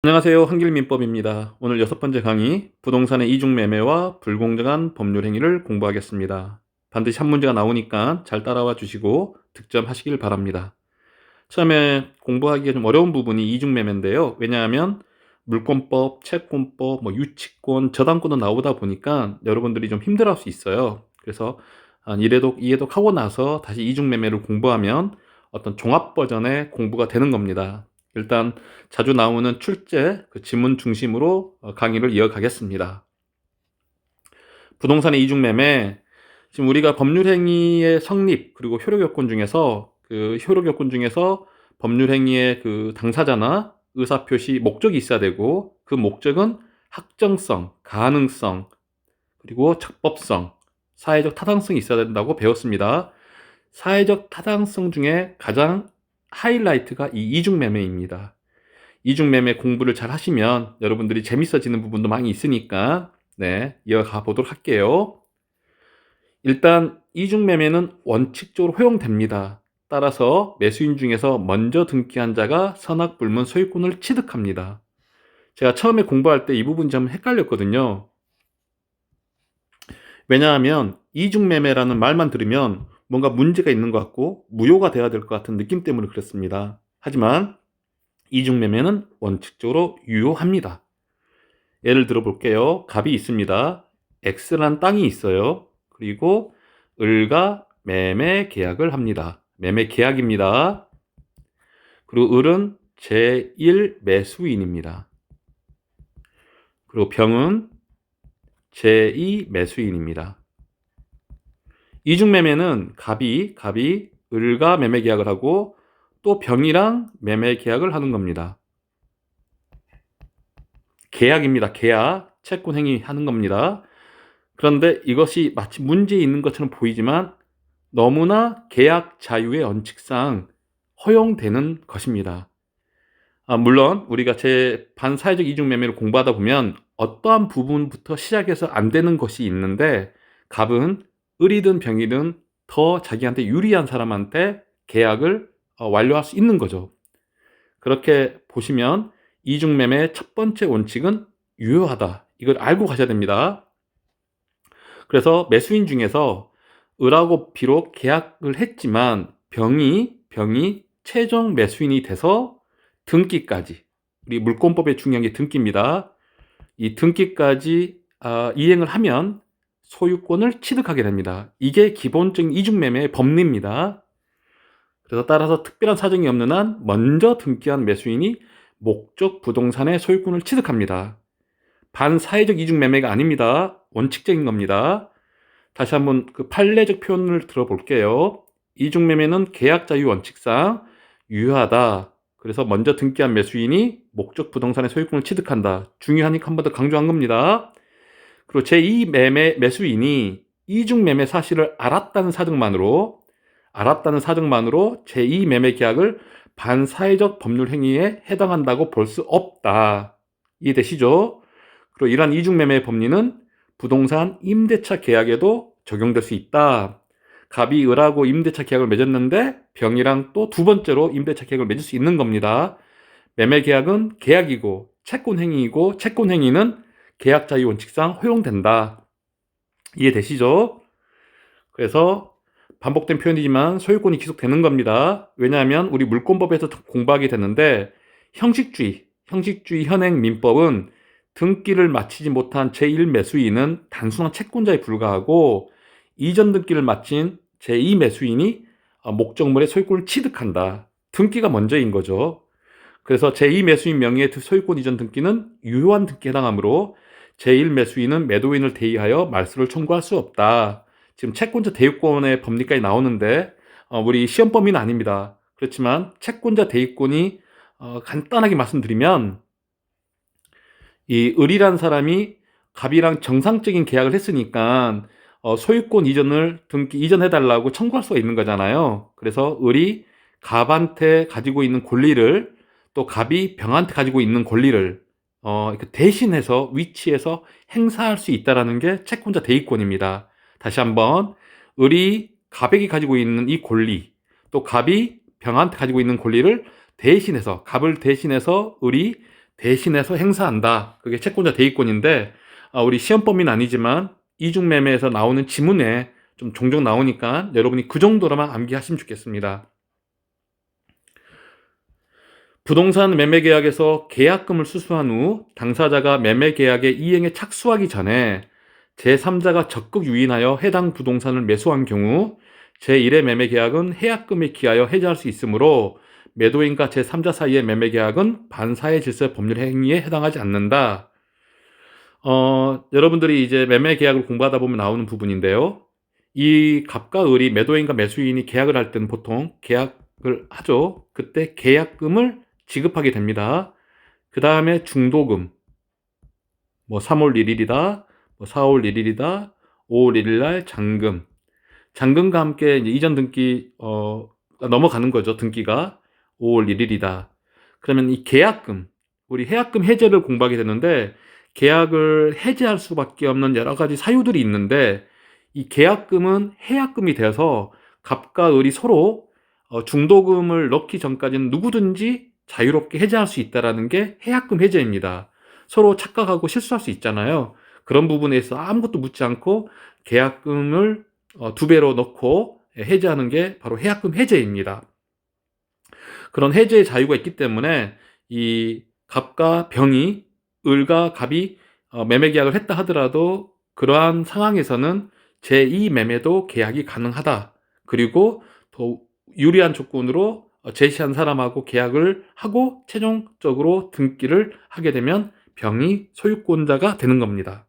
안녕하세요. 한길민법입니다. 오늘 6번째 강의, 부동산의 이중매매와 불공정한 법률 행위를 공부하겠습니다. 반드시 한 문제가 나오니까 잘 따라와 주시고 득점하시길 바랍니다. 처음에 공부하기가 좀 어려운 부분이 이중매매인데요. 왜냐하면 물권법, 채권법, 유치권, 저당권도 나오다 보니까 여러분들이 좀 힘들어할 수 있어요. 그래서 이해독 하고 나서 다시 이중매매를 공부하면 어떤 종합 버전의 공부가 되는 겁니다. 일단 자주 나오는 출제, 그 지문 중심으로 강의를 이어가겠습니다. 부동산의 이중매매, 지금 우리가 법률행위의 성립 그리고 효력요건 중에서 법률행위의 그 당사자나 의사표시 목적이 있어야 되고, 그 목적은 확정성, 가능성, 그리고 적법성, 사회적 타당성이 있어야 된다고 배웠습니다. 사회적 타당성 중에 가장 하이라이트가 이 이중매매입니다. 이중매매 공부를 잘 하시면 여러분들이 재밌어지는 부분도 많이 있으니까 이어가 보도록 할게요. 일단 이중매매는 원칙적으로 허용됩니다. 따라서 매수인 중에서 먼저 등기한 자가 선악불문 소유권을 취득합니다. 제가 처음에 공부할 때 이 부분이 좀 헷갈렸거든요. 왜냐하면 이중매매라는 말만 들으면 뭔가 문제가 있는 것 같고 무효가 돼야 될 것 같은 느낌 때문에 그렇습니다. 하지만 이중매매는 원칙적으로 유효합니다. 예를 들어 볼게요. 갑이 있습니다. X란 땅이 있어요. 그리고 을과 매매 계약을 합니다. 매매 계약입니다. 그리고 을은 제1 매수인입니다. 그리고 병은 제2 매수인입니다. 이중매매는 갑이 을과 매매 계약을 하고 또 병이랑 매매 계약을 하는 겁니다. 계약입니다. 계약, 채권 행위 하는 겁니다. 그런데 이것이 마치 문제 있는 것처럼 보이지만 너무나 계약 자유의 원칙상 허용되는 것입니다. 물론 우리가 반사회적 이중매매를 공부하다 보면 어떠한 부분부터 시작해서 안 되는 것이 있는데, 갑은 을이든 병이든 더 자기한테 유리한 사람한테 계약을 완료할 수 있는 거죠. 그렇게 보시면 이중매매의 첫 번째 원칙은 유효하다. 이걸 알고 가셔야 됩니다. 그래서 매수인 중에서 을하고 비록 계약을 했지만 병이 최종 매수인이 돼서 등기까지, 우리 물권법에 중요한 게 등기입니다. 이 등기까지 이행을 하면 소유권을 취득하게 됩니다. 이게 기본적인 이중매매의 법리입니다. 그래서 따라서 특별한 사정이 없는 한 먼저 등기한 매수인이 목적 부동산의 소유권을 취득합니다. 반사회적 이중매매가 아닙니다. 원칙적인 겁니다. 다시 한번 그 판례적 표현을 들어볼게요. 이중매매는 계약 자유 원칙상 유효하다. 그래서 먼저 등기한 매수인이 목적 부동산의 소유권을 취득한다. 중요하니까 한 번 더 강조한 겁니다. 그리고 제2 매수인이 이중매매 사실을 알았다는 사정만으로 제2 매매 계약을 반사회적 법률 행위에 해당한다고 볼 수 없다. 이해되시죠? 그리고 이러한 이중매매의 법리는 부동산 임대차 계약에도 적용될 수 있다. 갑이 을하고 임대차 계약을 맺었는데 병이랑 또 두 번째로 임대차 계약을 맺을 수 있는 겁니다. 매매 계약은 계약이고 채권 행위이고, 채권 행위는 계약 자유 원칙상 허용된다. 이해되시죠? 그래서 반복된 표현이지만 소유권이 지속되는 겁니다. 왜냐하면 우리 물권법에서 공부하게 되는데, 형식주의 현행 민법은 등기를 마치지 못한 제1 매수인은 단순한 채권자에 불과하고, 이전 등기를 마친 제2 매수인이 목적물의 소유권을 취득한다. 등기가 먼저인 거죠. 그래서 제2 매수인 명의의 소유권 이전 등기는 유효한 등기에 해당하므로 제1 매수인은 매도인을 대의하여 말소를 청구할 수 없다. 지금 채권자 대유권의 법리까지 나오는데 우리 시험 범위는 아닙니다. 그렇지만 채권자 대유권이 간단하게 말씀드리면, 이 을이란 사람이 갑이랑 정상적인 계약을 했으니까 소유권 이전을 이전해달라고 청구할 수가 있는 거잖아요. 그래서 을이 갑한테 가지고 있는 권리를, 또 갑이 병한테 가지고 있는 권리를 대신해서 위치해서 행사할 수 있다는 게 채권자 대의권입니다. 다시 한번, 을이 갑에게 가지고 있는 이 권리, 또 갑이 병한테 가지고 있는 권리를 갑을 대신해서 을이 대신해서 행사한다. 그게 채권자 대위권인데 우리 시험 범위는 아니지만 이중매매에서 나오는 지문에 좀 종종 나오니까 여러분이 그 정도로만 암기하시면 좋겠습니다. 부동산 매매 계약에서 계약금을 수수한 후 당사자가 매매 계약의 이행에 착수하기 전에 제3자가 적극 유인하여 해당 부동산을 매수한 경우 제1의 매매 계약은 해약금에 기하여 해지할 수 있으므로 매도인과 제3자 사이의 매매 계약은 반사회 질서 법률 행위에 해당하지 않는다. 여러분들이 이제 매매 계약을 공부하다 보면 나오는 부분인데요. 이 갑과 을이 매도인과 매수인이 계약을 할 때는 보통 계약을 하죠. 그때 계약금을 지급하게 됩니다. 그 다음에 중도금, 뭐 3월 1일이다, 뭐 4월 1일이다, 5월 1일 날 잔금. 잔금과 함께 이제 이전 등기 넘어가는 거죠. 등기가 5월 1일이다. 그러면 이 계약금, 우리 해약금 해제를 공부하게 되는데 계약을 해제할 수밖에 없는 여러 가지 사유들이 있는데 이 계약금은 해약금이 되어서 갑과 을이 서로 중도금을 넣기 전까지는 누구든지 자유롭게 해제할 수 있다는 게 해약금 해제입니다. 서로 착각하고 실수할 수 있잖아요. 그런 부분에서 아무것도 묻지 않고 계약금을 2배로 넣고 해제하는 게 바로 해약금 해제입니다. 그런 해제의 자유가 있기 때문에 이 갑과 병이, 을과 갑이 매매 계약을 했다 하더라도 그러한 상황에서는 제2매매도 계약이 가능하다. 그리고 더 유리한 조건으로 제시한 사람하고 계약을 하고 최종적으로 등기를 하게 되면 병이 소유권자가 되는 겁니다.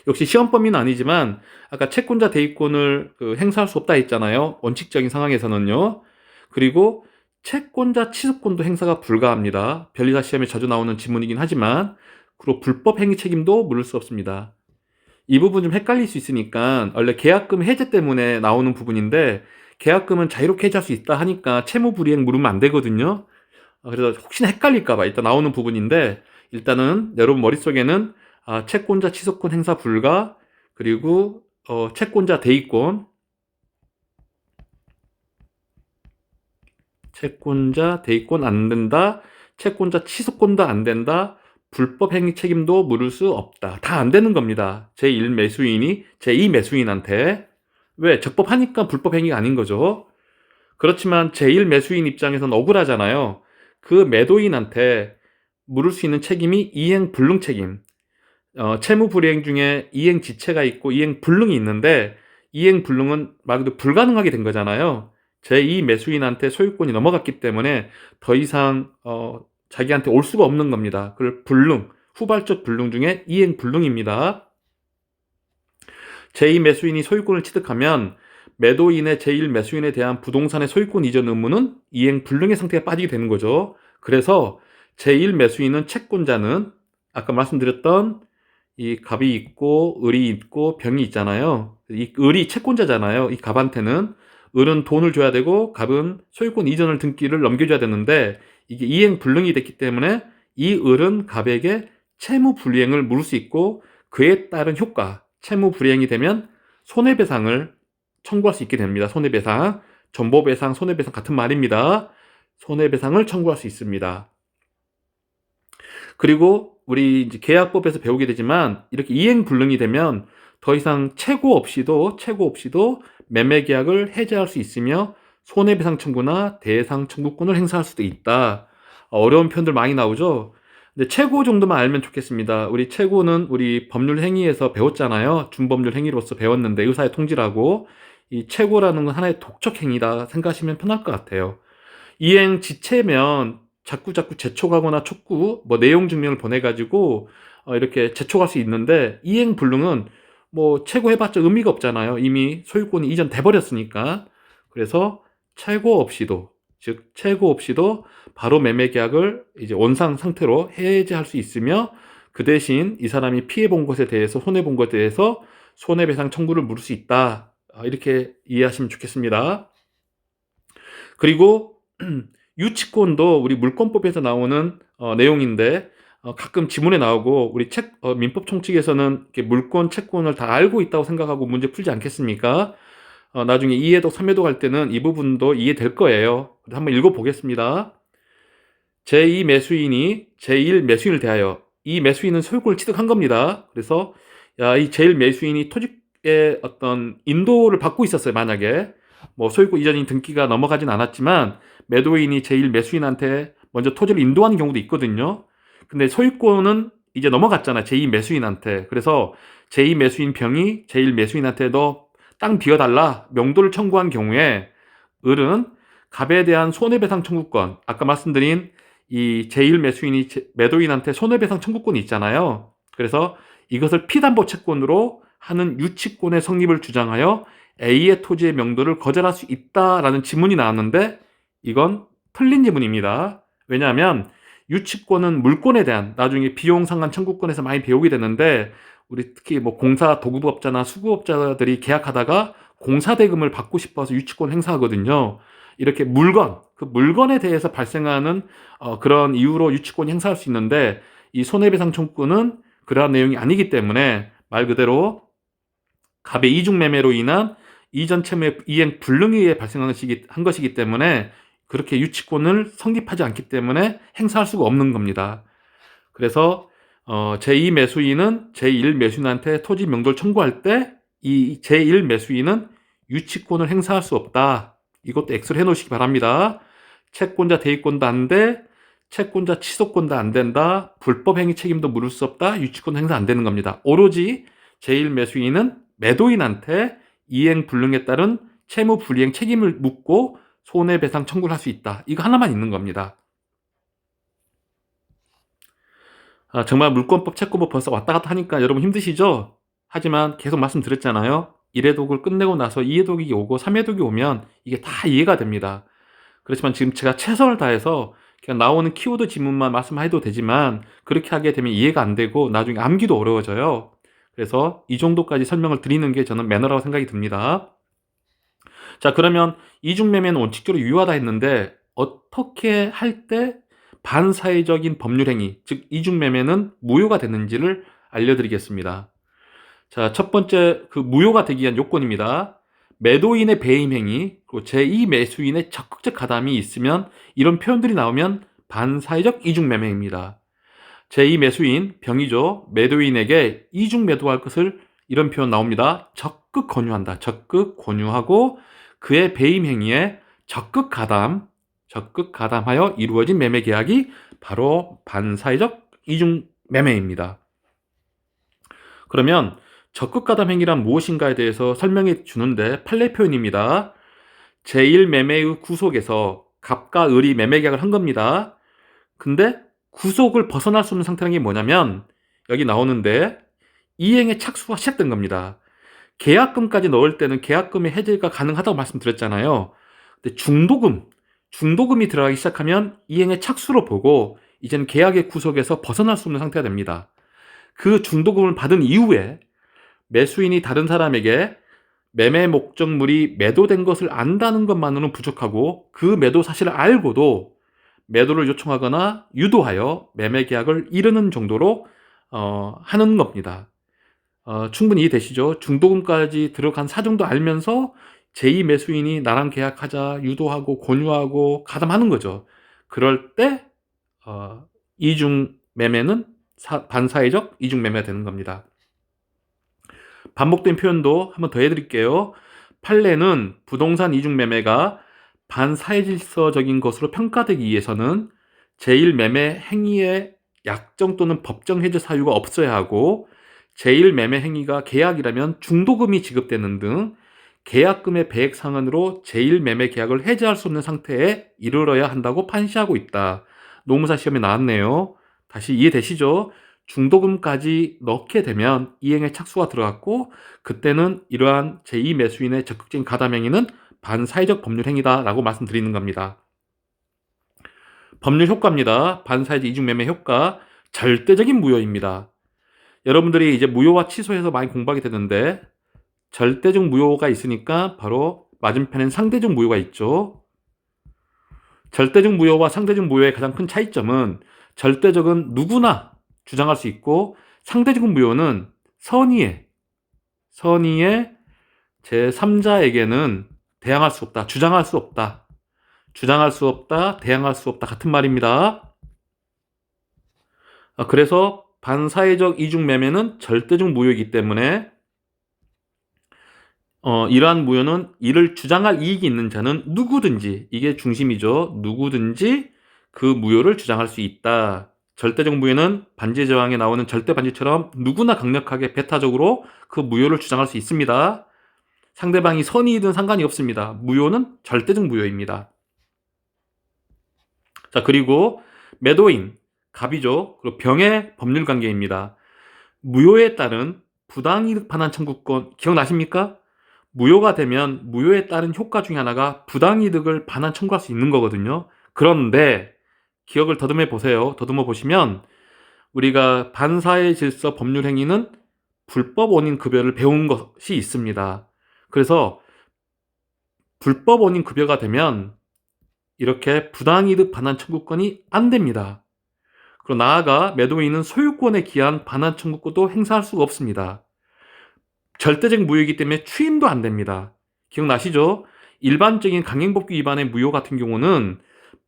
역시 시험 범위는 아니지만 아까 채권자 대위권을 행사할 수 없다 했잖아요. 원칙적인 상황에서는요. 그리고 채권자 취소권도 행사가 불가합니다. 변리사 시험에 자주 나오는 지문이긴 하지만 그리고 불법 행위 책임도 물을 수 없습니다. 이 부분 좀 헷갈릴 수 있으니까 원래 계약금 해제 때문에 나오는 부분인데 계약금은 자유롭게 해지할 수 있다 하니까 채무불이행 물으면 안 되거든요. 그래서 혹시나 헷갈릴까봐 일단 나오는 부분인데 일단은 여러분 머릿속에는 채권자 취소권 행사 불가, 그리고 채권자 대위권, 안 된다, 채권자 취소권도 안 된다, 불법 행위 책임도 물을 수 없다. 다 안 되는 겁니다. 제1 매수인이 제2 매수인한테. 왜? 적법하니까 불법 행위가 아닌 거죠. 그렇지만 제1 매수인 입장에서는 억울하잖아요. 그 매도인한테 물을 수 있는 책임이 이행 불능 책임. 채무 불이행 중에 이행 지체가 있고 이행 불능이 있는데 이행 불능은 말 그대로 불가능하게 된 거잖아요. 제2 매수인한테 소유권이 넘어갔기 때문에 더 이상 자기한테 올 수가 없는 겁니다. 그걸 불능, 후발적 불능 중에 이행 불능입니다. 제2 매수인이 소유권을 취득하면 매도인의 제1 매수인에 대한 부동산의 소유권 이전 의무는 이행 불능의 상태에 빠지게 되는 거죠. 그래서 제1 매수인은 채권자는 아까 말씀드렸던 이 갑이 있고 을이 있고 병이 있잖아요. 이 을이 채권자잖아요. 이 갑한테는 을은 돈을 줘야 되고 갑은 소유권 이전을 등기를 넘겨줘야 되는데 이게 이행 불능이 됐기 때문에 이 을은 갑에게 채무 불이행을 물을 수 있고 그에 따른 효과, 채무 불이행이 되면 손해배상을 청구할 수 있게 됩니다. 손해배상, 전보배상, 손해배상 같은 말입니다. 손해배상을 청구할 수 있습니다. 그리고 우리 이제 계약법에서 배우게 되지만 이렇게 이행 불능이 되면 더 이상 최고 없이도 매매 계약을 해지할 수 있으며 손해배상 청구나 대상 청구권을 행사할 수도 있다. 어려운 표현들 많이 나오죠. 근데 최고 정도만 알면 좋겠습니다. 우리 최고는 우리 법률 행위에서 배웠잖아요. 준법률 행위로서 배웠는데 의사의 통지라고 이 최고라는 건 하나의 독촉 행위다 생각하시면 편할 것 같아요. 이행 지체면 자꾸 재촉하거나 촉구, 뭐 내용 증명을 보내가지고 이렇게 재촉할 수 있는데 이행 불능은 뭐 최고 해봤자 의미가 없잖아요. 이미 소유권이 이전돼 버렸으니까. 그래서 최고 없이도, 즉 최고 없이도 바로 매매 계약을 이제 원상 상태로 해지할 수 있으며 그 대신 이 사람이 피해 본 것에 대해서 손해 본 것에 대해서 손해배상 청구를 물을 수 있다. 이렇게 이해하시면 좋겠습니다. 그리고 유치권도 우리 물권법에서 나오는 내용인데 가끔 지문에 나오고 우리 민법 총칙에서는 이렇게 물권, 채권을 다 알고 있다고 생각하고 문제 풀지 않겠습니까? 나중에 2회독, 3회독 할 때는 이 부분도 이해될 거예요. 한번 읽어보겠습니다. 제2 매수인이 제1 매수인을 대하여 이 매수인은 소유권을 취득한 겁니다. 그래서 이 제1 매수인이 토지의 어떤 인도를 받고 있었어요. 만약에 뭐 소유권 이전인 등기가 넘어가진 않았지만 매도인이 제1 매수인한테 먼저 토지를 인도하는 경우도 있거든요. 근데 소유권은 이제 넘어갔잖아. 제2 매수인한테. 그래서 제2 매수인 병이 제1 매수인한테 너 땅 비워달라 명도를 청구한 경우에 을은 갑에 대한 손해배상 청구권, 아까 말씀드린 이 제1 매수인이 매도인한테 손해배상 청구권이 있잖아요. 그래서 이것을 피담보 채권으로 하는 유치권의 성립을 주장하여 A의 토지의 명도를 거절할 수 있다라는 지문이 나왔는데 이건 틀린 지문입니다. 왜냐하면 유치권은 물권에 대한 나중에 비용 상환 청구권에서 많이 배우게 되는데 우리 특히 뭐 공사 도급업자나 수급업자들이 계약하다가 공사 대금을 받고 싶어서 유치권 행사하거든요. 이렇게 그 물건에 대해서 발생하는 그런 이유로 유치권이 행사할 수 있는데 이 손해배상 청구는 그러한 내용이 아니기 때문에 말 그대로 갑의 이중매매로 인한 이전 채무의 이행 불능에 의해 발생한 것이기 때문에 그렇게 유치권을 성립하지 않기 때문에 행사할 수가 없는 겁니다. 그래서 제2 매수인은 제1 매수인한테 토지 명도를 청구할 때 이 제1 매수인은 유치권을 행사할 수 없다. 이것도 X를 해놓으시기 바랍니다. 채권자 대위권도 안 돼. 채권자 취소권도 안 된다. 불법 행위 책임도 물을 수 없다. 유치권 행사 안 되는 겁니다. 오로지 제1 매수인은 매도인한테 이행 불능에 따른 채무 불이행 책임을 묻고 손해배상 청구를 할 수 있다. 이거 하나만 있는 겁니다. 정말 물권법, 채권법 벌써 왔다 갔다 하니까 여러분 힘드시죠? 하지만 계속 말씀드렸잖아요. 1회독을 끝내고 나서 2회독이 오고 3회독이 오면 이게 다 이해가 됩니다. 그렇지만 지금 제가 최선을 다해서 그냥 나오는 키워드 지문만 말씀해도 되지만 그렇게 하게 되면 이해가 안 되고 나중에 암기도 어려워져요. 그래서 이 정도까지 설명을 드리는 게 저는 매너라고 생각이 듭니다. 자, 그러면 이중매매는 원칙적으로 유효하다 했는데 어떻게 할 때 반사회적인 법률행위, 즉 이중매매는 무효가 되는지를 알려드리겠습니다. 자, 첫 번째 무효가 되기 위한 요건입니다. 매도인의 배임행위, 그리고 제2 매수인의 적극적 가담이 있으면 이런 표현들이 나오면 반사회적 이중매매입니다. 제2 매수인, 병이죠. 매도인에게 이중매도할 것을 이런 표현 나옵니다. 적극 권유한다. 적극 권유하고 그의 배임행위에 적극 가담하여 이루어진 매매계약이 바로 반사회적 이중매매입니다. 그러면 적극 가담 행위란 무엇인가에 대해서 설명해 주는데 판례 표현입니다. 제1 매매의 구속에서 갑과 을이 매매계약을 한 겁니다. 근데 구속을 벗어날 수 없는 상태라는 게 뭐냐면 여기 나오는데 이행의 착수가 시작된 겁니다. 계약금까지 넣을 때는 계약금의 해제가 가능하다고 말씀드렸잖아요. 근데 중도금이 들어가기 시작하면 이행의 착수로 보고 이제는 계약의 구속에서 벗어날 수 없는 상태가 됩니다. 그 중도금을 받은 이후에 매수인이 다른 사람에게 매매 목적물이 매도된 것을 안다는 것만으로는 부족하고 그 매도 사실을 알고도 매도를 요청하거나 유도하여 매매 계약을 이르는 정도로 하는 겁니다. 충분히 이해되시죠? 중도금까지 들어간 사정도 알면서 제2 매수인이 나랑 계약하자 유도하고 권유하고 가담하는 거죠. 그럴 때 이중 매매는 반사회적 이중 매매가 되는 겁니다. 반복된 표현도 한번 더 해드릴게요. 판례는 부동산 이중 매매가 반사회질서적인 것으로 평가되기 위해서는 제1 매매 행위의 약정 또는 법정 해제 사유가 없어야 하고 제1 매매 행위가 계약이라면 중도금이 지급되는 등 계약금의 배액 상한으로 제1 매매 계약을 해제할 수 없는 상태에 이르러야 한다고 판시하고 있다. 노무사 시험에 나왔네요. 다시 이해되시죠? 중도금까지 넣게 되면 이행의 착수가 들어갔고 그때는 이러한 제2 매수인의 적극적인 가담 행위는 반사회적 법률 행위다라고 말씀드리는 겁니다. 법률 효과입니다. 반사회적 이중매매 효과, 절대적인 무효입니다. 여러분들이 이제 무효와 취소해서 많이 공부하게 되는데 절대적 무효가 있으니까 바로 맞은편엔 상대적 무효가 있죠. 절대적 무효와 상대적 무효의 가장 큰 차이점은 절대적은 누구나 주장할 수 있고 상대적 무효는 선의의 제3자에게는 대항할 수 없다, 주장할 수 없다, 대항할 수 없다 같은 말입니다. 그래서 반사회적 이중 매매는 절대적 무효이기 때문에 이러한 무효는 이를 주장할 이익이 있는 자는 누구든지, 이게 중심이죠. 누구든지 그 무효를 주장할 수 있다. 절대적 무효는 반지 저항에 나오는 절대 반지처럼 누구나 강력하게 배타적으로 그 무효를 주장할 수 있습니다. 상대방이 선이든 상관이 없습니다. 무효는 절대적 무효입니다. 자, 그리고 매도인, 갑이죠. 그리고 병의 법률 관계입니다. 무효에 따른 부당이득 반환 청구권 기억나십니까? 무효가 되면 무효에 따른 효과 중에 하나가 부당이득을 반환 청구할 수 있는 거거든요. 그런데 기억을 더듬어 보세요. 더듬어 보시면 우리가 반사회 질서 법률 행위는 불법 원인 급여를 배운 것이 있습니다. 그래서 불법 원인 급여가 되면 이렇게 부당이득 반환 청구권이 안 됩니다. 그리고 나아가 매도인은 소유권에 기한 반환 청구권도 행사할 수가 없습니다. 절대적 무효이기 때문에 추임도 안 됩니다. 기억나시죠? 일반적인 강행법규 위반의 무효 같은 경우는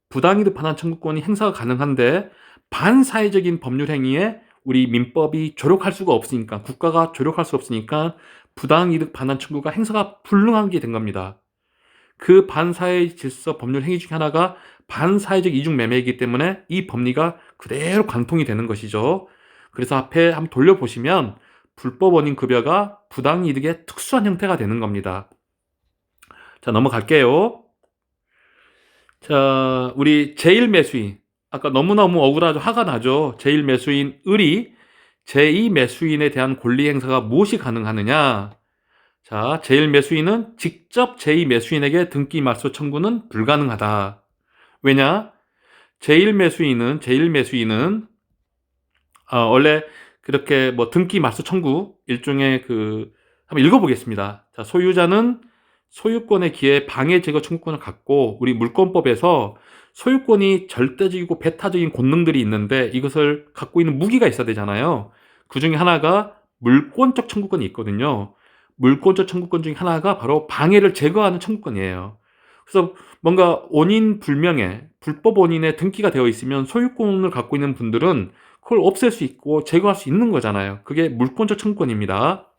부당이득 반환 청구권이 행사가 가능한데 반사회적인 법률 행위에 우리 민법이 조력할 수가 없으니까, 국가가 조력할 수 없으니까 부당이득 반환 청구가 행사가 불능하게 된 겁니다. 그 반사회 질서 법률 행위 중에 하나가 반사회적 이중 매매이기 때문에 이 법리가 그대로 관통이 되는 것이죠. 그래서 앞에 한번 돌려보시면 불법 원인 급여가 부당이득의 특수한 형태가 되는 겁니다. 자, 넘어갈게요. 자, 우리 제1매수인. 아까 너무너무 억울하죠. 화가 나죠. 제1매수인 을이 제2매수인에 대한 권리 행사가 무엇이 가능하느냐? 자, 제1매수인은 직접 제2매수인에게 등기 말소 청구는 불가능하다. 왜냐? 제1매수인은 원래 그렇게 뭐 등기 말소 청구 일종의 한번 읽어보겠습니다. 자, 소유자는 소유권에 기해 방해 제거 청구권을 갖고 우리 물권법에서 소유권이 절대적이고 배타적인 권능들이 있는데 이것을 갖고 있는 무기가 있어야 되잖아요. 그 중에 하나가 물권적 청구권이 있거든요. 물권적 청구권 중에 하나가 바로 방해를 제거하는 청구권이에요. 그래서 뭔가 원인 불명의 불법 원인에 등기가 되어 있으면 소유권을 갖고 있는 분들은 그걸 없앨 수 있고 제거할 수 있는 거잖아요. 그게 물권적 청구권입니다.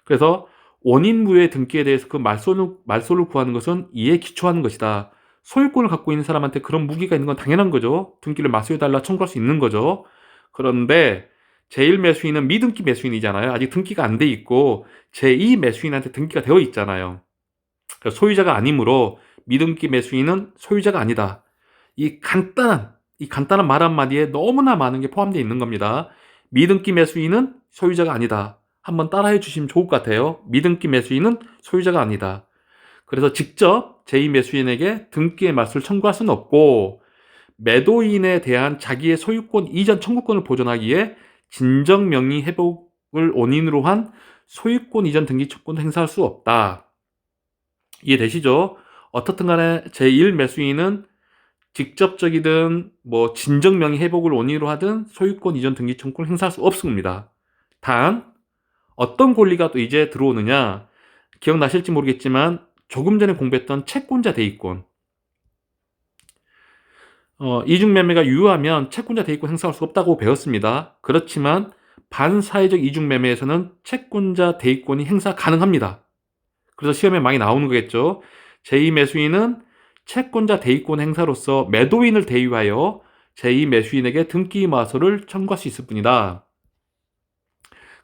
그래서 원인 무효의 등기에 대해서 그 말소를 구하는 것은 이에 기초하는 것이다. 소유권을 갖고 있는 사람한테 그런 무기가 있는 건 당연한 거죠. 등기를 말소해달라 청구할 수 있는 거죠. 그런데 제1매수인은 미등기 매수인이잖아요. 아직 등기가 안 돼 있고 제2매수인한테 등기가 되어 있잖아요. 그러니까 소유자가 아니므로 미등기 매수인은 소유자가 아니다. 이 간단한 말 한마디에 너무나 많은 게 포함되어 있는 겁니다. 미등기 매수인은 소유자가 아니다. 한번 따라해 주시면 좋을 것 같아요. 미등기 매수인은 소유자가 아니다. 그래서 직접 제2매수인에게 등기의 말소를 청구할 수는 없고 매도인에 대한 자기의 소유권 이전 청구권을 보존하기에 진정명의 회복을 원인으로 한 소유권 이전 등기 청구권을 행사할 수 없다. 이해되시죠? 어떻든 간에 제1매수인은 직접적이든 뭐 진정명의 회복을 원인으로 하든 소유권 이전 등기 청구권을 행사할 수 없습니다. 단 어떤 권리가 또 이제 들어오느냐? 기억나실지 모르겠지만 조금 전에 공부했던 채권자 대위권. 이중매매가 유효하면 채권자 대위권 행사할 수 없다고 배웠습니다. 그렇지만 반사회적 이중매매에서는 채권자 대위권이 행사 가능합니다. 그래서 시험에 많이 나오는 거겠죠. 제2매수인은 채권자 대위권 행사로서 매도인을 대위하여 제2매수인에게 등기 마소를 청구할 수 있을 뿐이다.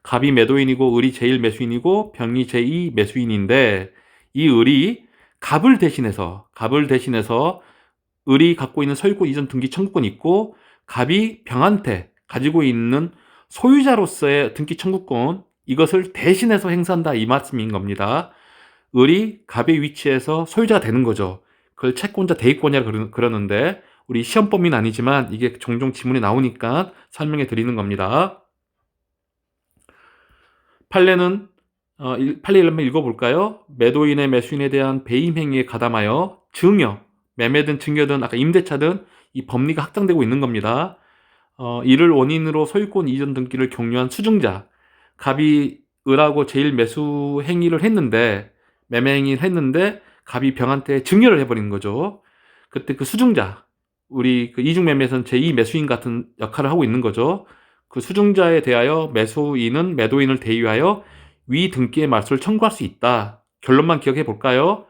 갑이 매도인이고 을이 제1매수인이고 병이 제2매수인인데 이 을이 갑을 대신해서 을이 갖고 있는 소유권 이전 등기 청구권이 있고 갑이 병한테 가지고 있는 소유자로서의 등기 청구권 이것을 대신해서 행사한다 이 말씀인 겁니다. 을이 갑의 위치에서 소유자가 되는 거죠. 그걸 채권자 대위권이라고 그러는데 우리 시험 범위는 아니지만 이게 종종 지문에 나오니까 설명해 드리는 겁니다. 판례는 판례를 한번 읽어볼까요? 매도인의 매수인에 대한 배임 행위에 가담하여 증여, 매매든 증여든 아까 임대차든 이 법리가 확장되고 있는 겁니다. 이를 원인으로 소유권 이전 등기를 경유한 수증자, 갑이 을하고 제일 매수 행위를 했는데 매매 행위를 했는데 갑이 병한테 증여를 해버린 거죠. 그때 그 수증자, 우리 그 이중매매에서는 제2 매수인 같은 역할을 하고 있는 거죠. 그 수중자에 대하여 매수인은 매도인을 대위하여 위 등기의 말소를 청구할 수 있다. 결론만 기억해 볼까요?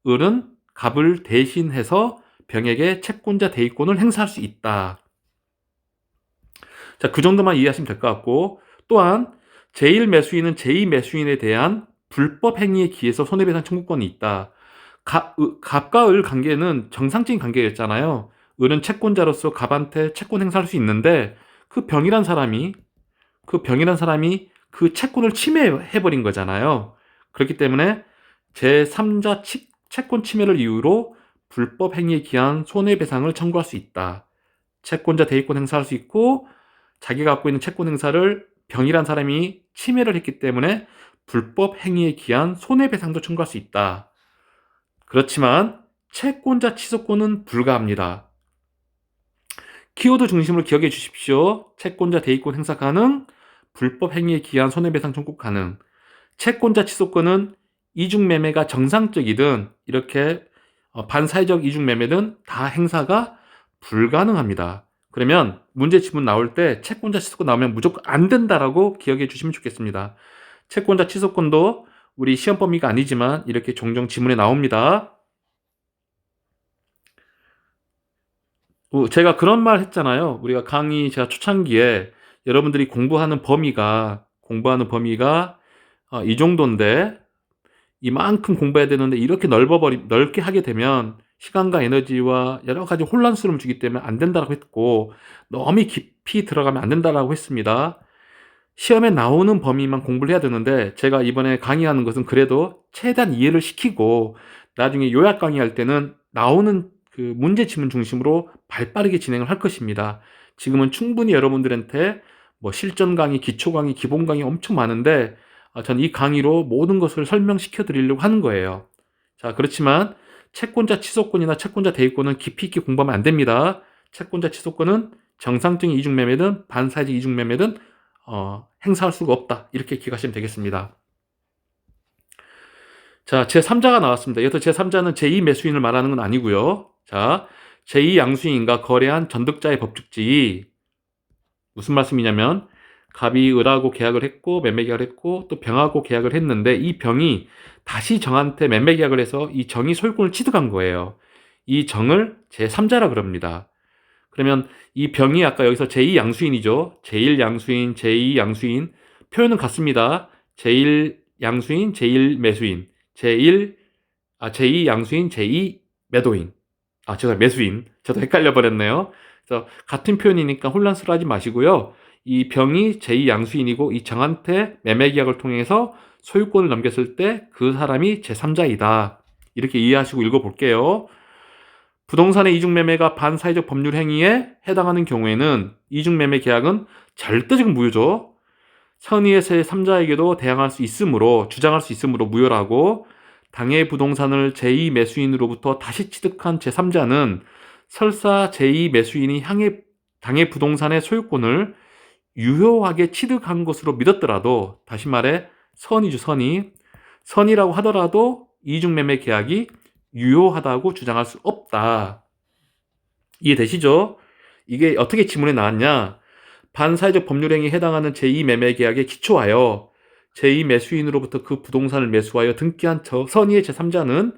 을은 갑을 대신해서 병에게 채권자 대위권을 행사할 수 있다. 자, 그 정도만 이해하시면 될 것 같고, 또한 제1 매수인은 제2 매수인에 대한 불법 행위에 기해서 손해배상 청구권이 있다. 갑과 을 관계는 정상적인 관계였잖아요. 을은 채권자로서 갑한테 채권 행사할 수 있는데 그 병이란 사람이 그 채권을 침해해버린 거잖아요. 그렇기 때문에 제3자 채권 침해를 이유로 불법 행위에 기한 손해배상을 청구할 수 있다. 채권자 대위권 행사할 수 있고 자기가 갖고 있는 채권 행사를 병이란 사람이 침해를 했기 때문에 불법 행위에 기한 손해배상도 청구할 수 있다. 그렇지만 채권자 취소권은 불가합니다. 키워드 중심으로 기억해 주십시오. 채권자 대위권 행사 가능, 불법 행위에 기한 손해배상 청구 가능. 채권자 취소권은 이중매매가 정상적이든 이렇게 반사회적 이중매매든 다 행사가 불가능합니다. 그러면 문제 지문 나올 때 채권자 취소권 나오면 무조건 안 된다라고 기억해 주시면 좋겠습니다. 채권자 취소권도 우리 시험 범위가 아니지만 이렇게 종종 지문에 나옵니다. 제가 그런 말 했잖아요. 우리가 강의 제가 초창기에 여러분들이 공부하는 범위가 이 정도인데 이만큼 공부해야 되는데 이렇게 넓게 하게 되면 시간과 에너지와 여러 가지 혼란스러움을 주기 때문에 안 된다고 했고 너무 깊이 들어가면 안 된다고 했습니다. 시험에 나오는 범위만 공부를 해야 되는데 제가 이번에 강의하는 것은 그래도 최대한 이해를 시키고 나중에 요약 강의할 때는 나오는 그 문제 지문 중심으로 발빠르게 진행을 할 것입니다. 지금은 충분히 여러분들한테 뭐 실전 강의, 기초 강의, 기본 강의 엄청 많은데 전 이 강의로 모든 것을 설명시켜 드리려고 하는 거예요. 자, 그렇지만 채권자 취소권이나 채권자 대위권은 깊이 있게 공부하면 안 됩니다. 채권자 취소권은 정상적인 이중매매든 반사회적 이중매매든 행사할 수가 없다. 이렇게 기억하시면 되겠습니다. 자, 제3자가 나왔습니다. 여기서 제3자는 제2 매수인을 말하는 건 아니고요. 자, 제2 양수인과 거래한 전득자의 법칙지. 무슨 말씀이냐면 갑이 을하고 계약을 했고 매매 계약을 했고 또 병하고 계약을 했는데 이 병이 다시 정한테 매매 계약을 해서 이 정이 소유권을 취득한 거예요. 이 정을 제3자라 그럽니다. 그러면 이 병이 아까 여기서 제2 양수인이죠. 제1 양수인, 제2 양수인 표현은 같습니다. 제1 양수인, 제1 매수인, 제2 양수인, 제2 매도인. 매수인. 저도 헷갈려 버렸네요. 그래서 같은 표현이니까 혼란스러워하지 마시고요. 이 병이 제2 양수인이고 이 정한테 매매 계약을 통해서 소유권을 넘겼을 때 그 사람이 제3자이다. 이렇게 이해하시고 읽어볼게요. 부동산의 이중매매가 반사회적 법률 행위에 해당하는 경우에는 이중매매 계약은 절대적 무효죠. 선의의 제3자에게도 대항할 수 있으므로 주장할 수 있으므로 무효라고 당해 부동산을 제2 매수인으로부터 다시 취득한 제3자는 설사 제2 매수인이 당해 부동산의 소유권을 유효하게 취득한 것으로 믿었더라도 다시 말해 선의죠. 선의라고 하더라도 이중매매 계약이 유효하다고 주장할 수 없다. 이해되시죠? 이게 어떻게 지문에 나왔냐? 반사회적 법률행위에 해당하는 제2 매매 계약에 기초하여 제2 매수인으로부터 그 부동산을 매수하여 등기한 선의의 제3자는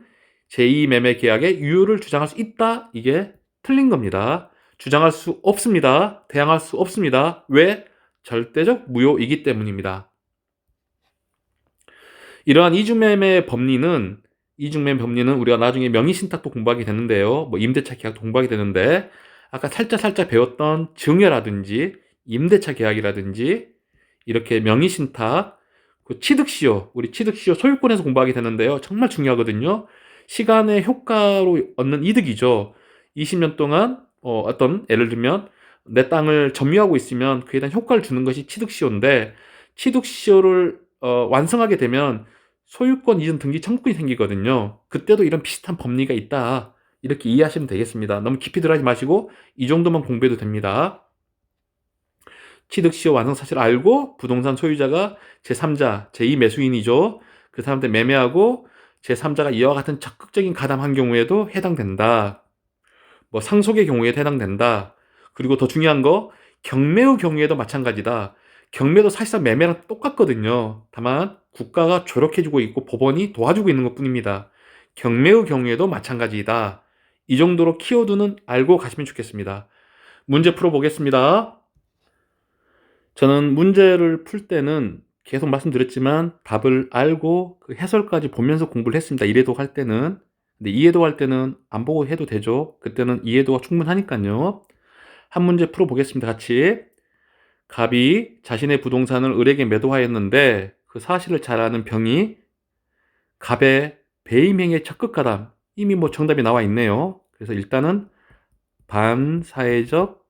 제2 매매 계약의 유효를 주장할 수 있다. 이게 틀린 겁니다. 주장할 수 없습니다. 대항할 수 없습니다. 왜? 절대적 무효이기 때문입니다. 이러한 이중매매 법리는 우리가 나중에 명의신탁도 공부하게 되는데요. 뭐 임대차 계약도 공부하게 되는데 아까 살짝 배웠던 증여라든지 임대차 계약이라든지 이렇게 명의신탁, 그 취득시효, 우리 취득시효 소유권에서 공부하게 되는데요. 정말 중요하거든요. 시간의 효과로 얻는 이득이죠. 20년 동안 예를 들면 내 땅을 점유하고 있으면 그에 대한 효과를 주는 것이 취득시효인데 취득시효를 완성하게 되면 소유권 이전 등기 청구권이 생기거든요. 그때도 이런 비슷한 법리가 있다. 이렇게 이해하시면 되겠습니다. 너무 깊이 들어가지 마시고 이 정도만 공부해도 됩니다. 취득시효 완성 사실을 알고 부동산 소유자가 제3자, 제2 매수인이죠. 그 사람한테 매매하고 제3자가 이와 같은 적극적인 가담한 경우에도 해당된다. 뭐 상속의 경우에 해당된다. 그리고 더 중요한 거 경매의 경우에도 마찬가지다. 경매도 사실상 매매랑 똑같거든요. 다만 국가가 조력해주고 있고 법원이 도와주고 있는 것뿐입니다. 경매의 경우에도 마찬가지이다. 이 정도로 키워드는 알고 가시면 좋겠습니다. 문제 풀어보겠습니다. 저는 문제를 풀 때는 계속 말씀드렸지만 답을 알고 그 해설까지 보면서 공부를 했습니다. 이해도 할 때는. 근데 이해도 할 때는 안 보고 해도 되죠. 그때는 이해도가 충분하니까요. 한 문제 풀어보겠습니다. 같이. 갑이 자신의 부동산을 을에게 매도하였는데 그 사실을 잘 아는 병이 갑의 배임행위의 적극가담. 이미 뭐 정답이 나와 있네요. 그래서 일단은 반사회적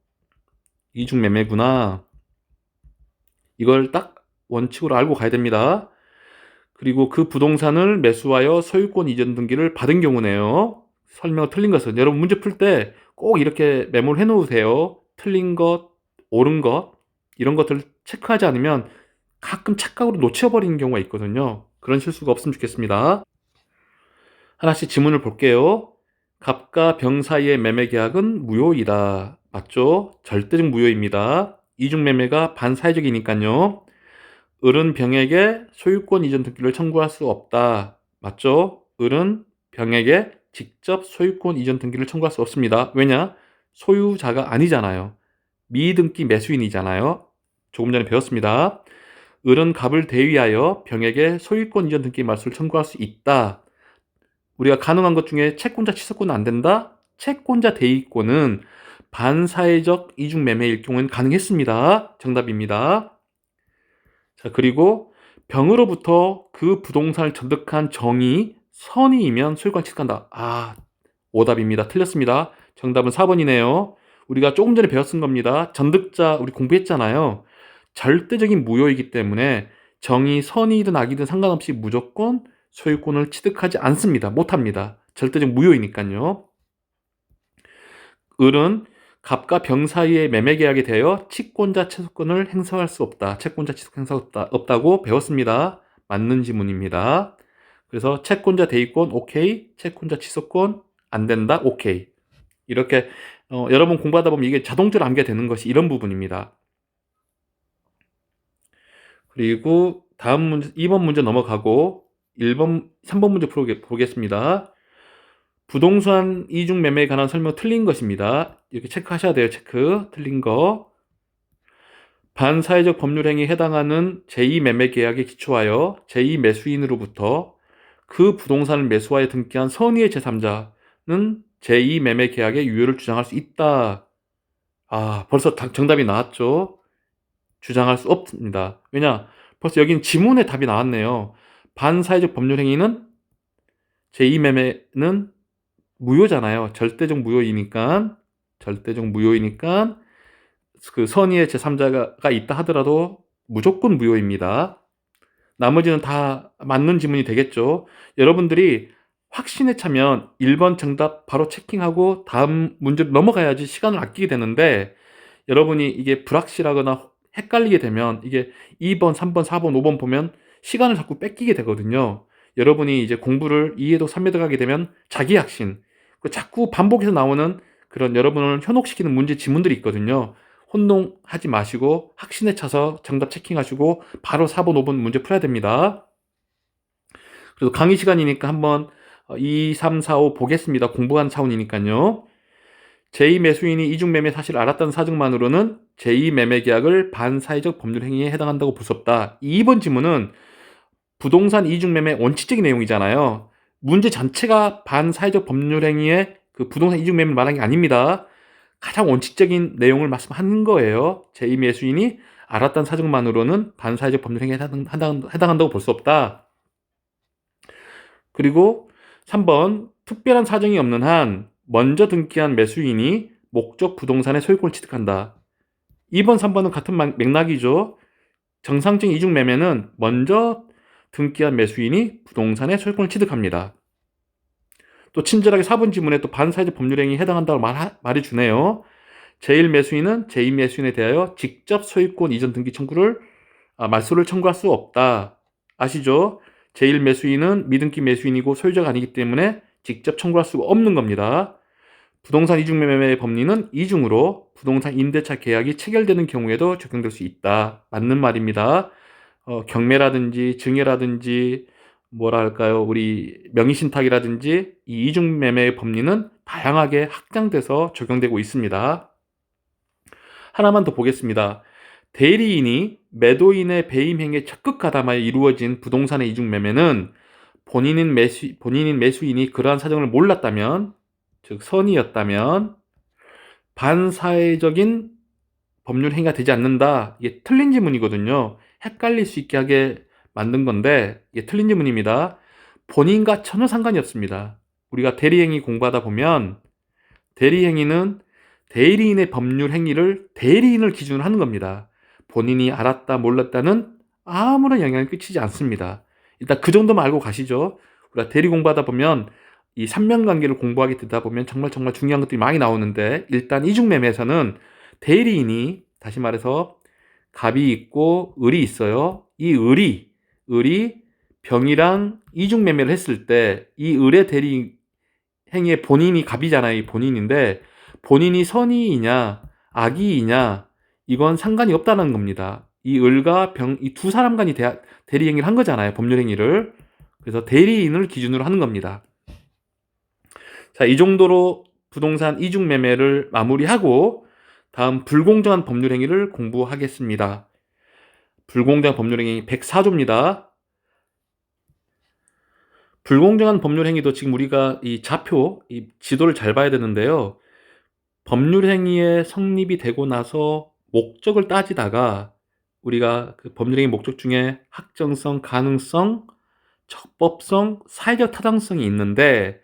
이중매매구나. 이걸 딱 원칙으로 알고 가야 됩니다. 그리고 그 부동산을 매수하여 소유권 이전 등기를 받은 경우네요. 설명 틀린 것은 여러분 문제 풀 때 꼭 이렇게 메모를 해 놓으세요. 틀린 것, 옳은 것 이런 것들을 체크하지 않으면 가끔 착각으로 놓쳐버리는 경우가 있거든요. 그런 실수가 없으면 좋겠습니다. 하나씩 지문을 볼게요. 갑과 병 사이의 매매 계약은 무효이다. 맞죠? 절대적 무효입니다. 이중매매가 반사회적이니까요. 을은 병에게 소유권 이전 등기를 청구할 수 없다. 맞죠? 을은 병에게 직접 소유권 이전 등기를 청구할 수 없습니다. 왜냐? 소유자가 아니잖아요. 미등기 매수인이잖아요. 조금 전에 배웠습니다. 을은 갑을 대위하여 병에게 소유권 이전 등기 말소를 청구할 수 있다. 우리가 가능한 것 중에 채권자 취소권은 안 된다? 채권자 대위권은 반사회적 이중매매일 경우에는 가능했습니다. 정답입니다. 자, 그리고 병으로부터 그 부동산을 전득한 정이 선의이면 소유권 취득한다. 오답입니다. 틀렸습니다. 정답은 4번이네요. 우리가 조금 전에 배웠은 겁니다. 전득자 우리 공부했잖아요. 절대적인 무효이기 때문에 정이 선의이든 악이든 상관없이 무조건 소유권을 취득하지 않습니다. 못합니다. 절대적 무효이니까요. 을은 갑과 병 사이의 매매 계약에 대하여 채권자 취소권을 행사할 수 없다. 채권자 취소 행사 없다고 배웠습니다. 맞는 지문입니다. 그래서 채권자 대위권 오케이, 채권자 취소권 안 된다 오케이. 이렇게 여러분 공부하다 보면 이게 자동적으로 암기가 되는 것이 이런 부분입니다. 그리고 다음 문제 2번 문제 넘어가고 3번 문제 보겠습니다. 부동산 이중 매매에 관한 설명 틀린 것입니다. 이렇게 체크하셔야 돼요. 체크. 틀린 거. 반사회적 법률 행위에 해당하는 제2매매 계약에 기초하여 제2매수인으로부터 그 부동산을 매수하여 등기한 선의의 제3자는 제2매매 계약의 유효를 주장할 수 있다. 벌써 정답이 나왔죠. 주장할 수 없습니다. 왜냐? 벌써 여기는 지문에 답이 나왔네요. 반사회적 법률 행위는 제2매매는 무효잖아요. 절대적 무효이니까 그 선의의 제3자가 있다 하더라도 무조건 무효입니다. 나머지는 다 맞는 지문이 되겠죠. 여러분들이 확신에 차면 1번 정답 바로 체킹하고 다음 문제로 넘어가야지 시간을 아끼게 되는데 여러분이 이게 불확실하거나 헷갈리게 되면 이게 2번, 3번, 4번, 5번 보면 시간을 자꾸 뺏기게 되거든요. 여러분이 이제 공부를 2에도 3에도 가게 되면 자기 확신, 자꾸 반복해서 나오는 그런 여러분을 현혹시키는 문제 지문들이 있거든요. 혼동하지 마시고 확신에 차서 정답 체킹하시고 바로 4번, 5번 문제 풀어야 됩니다. 그래서 강의 시간이니까 한번 2, 3, 4, 5 보겠습니다. 공부한 차원이니까요. 제2매수인이 이중매매 사실을 알았다는 사정만으로는 제2매매 계약을 반사회적 법률 행위에 해당한다고 볼 수 없다. 2번 지문은 부동산 이중매매 원칙적인 내용이잖아요. 문제 전체가 반사회적 법률 행위에 그 부동산 이중매매를 말한 게 아닙니다. 가장 원칙적인 내용을 말씀하는 거예요. 제2매수인이 알았다는 사정만으로는 반사회적 법률 행위에 해당한다고 볼 수 없다. 그리고 3번 특별한 사정이 없는 한 먼저 등기한 매수인이 목적 부동산의 소유권을 취득한다. 2번, 3번은 같은 맥락이죠. 정상적인 이중매매는 먼저 등기한 매수인이 부동산의 소유권을 취득합니다. 또 친절하게 4번 지문에 또 반사회적 법률행위에 해당한다고 말해주네요. 제1매수인은 제2매수인에 대하여 직접 소유권 이전 등기 청구를 말소를 청구할 수 없다. 아시죠? 제1매수인은 미등기 매수인이고 소유자가 아니기 때문에 직접 청구할 수가 없는 겁니다. 부동산 이중매매 법리는 이중으로 부동산 임대차 계약이 체결되는 경우에도 적용될 수 있다. 맞는 말입니다. 경매라든지 증여라든지 뭐랄까요, 우리 명의신탁이라든지 이 이중매매의 법리는 다양하게 확장돼서 적용되고 있습니다. 하나만 더 보겠습니다. 대리인이 매도인의 배임 행위에 적극 가담하여 이루어진 부동산의 이중매매는 본인인 매수인이 그러한 사정을 몰랐다면, 즉 선의였다면 반사회적인 법률 행위가 되지 않는다. 이게 틀린 지문이거든요. 헷갈릴 수 있게 하게 만든 건데 이게 틀린 지문입니다. 본인과 전혀 상관이 없습니다. 우리가 대리행위 공부하다 보면 대리행위는 대리인의 법률 행위를 대리인을 기준으로 하는 겁니다. 본인이 알았다 몰랐다는 아무런 영향을 끼치지 않습니다. 일단 그 정도만 알고 가시죠. 우리가 대리 공부하다 보면 이 삼면관계를 공부하게 되다 보면 정말 중요한 것들이 많이 나오는데, 일단 이중매매에서는 대리인이, 다시 말해서 갑이 있고 을이 있어요. 이 을이 병이랑 이중매매를 했을 때 이 을의 대리 행위에 본인이 갑이잖아요. 이 본인인데 본인이 선의이냐 악의이냐 이건 상관이 없다는 겁니다. 이 을과 병, 이 두 사람 간이 대리 행위를 한 거잖아요. 법률 행위를. 그래서 대리인을 기준으로 하는 겁니다. 자, 이 정도로 부동산 이중매매를 마무리하고 다음 불공정한 법률 행위를 공부하겠습니다. 불공정한 법률 행위 104조입니다. 불공정한 법률 행위도 지금 우리가 이 좌표, 이 지도를 잘 봐야 되는데요. 법률 행위의 성립이 되고 나서 목적을 따지다가 우리가 그 법률 행위 목적 중에 확정성, 가능성, 적법성, 사회적 타당성이 있는데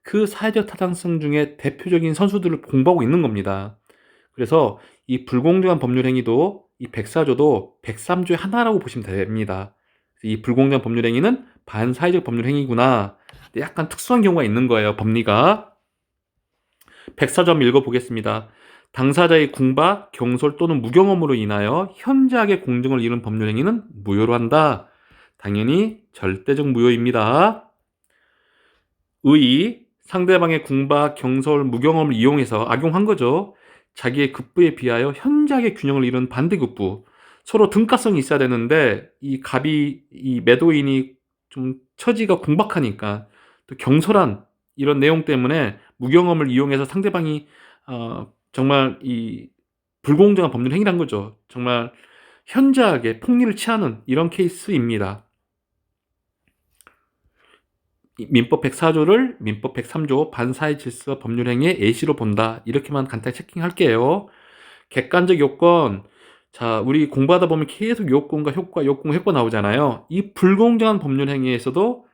그 사회적 타당성 중에 대표적인 선수들을 공부하고 있는 겁니다. 그래서 이 불공정한 법률 행위도 이 104조도 103조의 하나라고 보시면 됩니다. 이 불공정한 법률 행위는 반사회적 법률 행위구나. 약간 특수한 경우가 있는 거예요, 법리가. 104점 읽어보겠습니다. 당사자의 궁박, 경솔 또는 무경험으로 인하여 현저하게 공정을 이룬 법률 행위는 무효로 한다. 당연히 절대적 무효입니다. 의, 상대방의 궁박, 경솔, 무경험을 이용해서 악용한 거죠. 자기의 급부에 비하여 현저하게 균형을 이룬 반대급부. 서로 등가성이 있어야 되는데 이 갑이, 이 매도인이 좀 처지가 궁박하니까 또 경솔한 이런 내용 때문에 무경험을 이용해서 상대방이 정말 이 불공정한 법률 행위란 거죠. 정말 현저하게 폭리를 취하는 이런 케이스입니다. 민법 104조를 민법 103조 반사회 질서 법률 행위의 예시로 본다. 이렇게만 간단히 체킹할게요. 객관적 요건. 자, 우리 공부하다 보면 계속 요건과 효과, 요건과 효과 나오잖아요. 이 불공정한 법률 행위에서도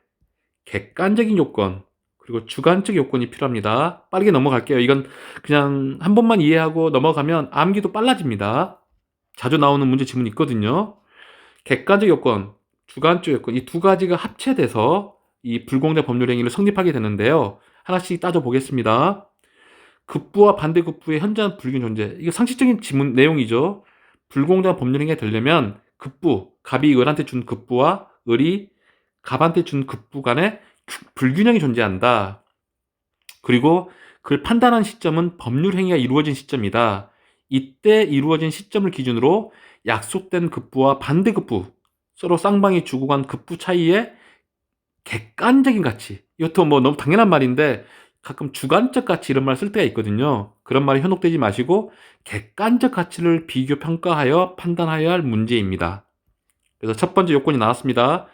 객관적인 요건 그리고 주관적 요건이 필요합니다. 빠르게 넘어갈게요. 이건 그냥 한 번만 이해하고 넘어가면 암기도 빨라집니다. 자주 나오는 문제 지문이 있거든요. 객관적 요건, 주관적 요건 이 두 가지가 합체돼서 이 불공정 법률 행위를 성립하게 되는데요. 하나씩 따져보겠습니다. 급부와 반대급부의 현저한 불균 존재. 이거 상식적인 지문 내용이죠. 불공정한 법률 행위가 되려면 급부, 갑이 을한테 준 급부와 을이 갑한테 준 급부 간에 불균형이 존재한다. 그리고 그걸 판단한 시점은 법률 행위가 이루어진 시점이다. 이때 이루어진 시점을 기준으로 약속된 급부와 반대급부, 서로 쌍방이 주고 간 급부 차이에 객관적인 가치, 이것도 뭐 너무 당연한 말인데 가끔 주관적 가치 이런 말 쓸 때가 있거든요. 그런 말이 현혹되지 마시고 객관적 가치를 비교 평가하여 판단하여야 할 문제입니다. 그래서 첫 번째 요건이 나왔습니다.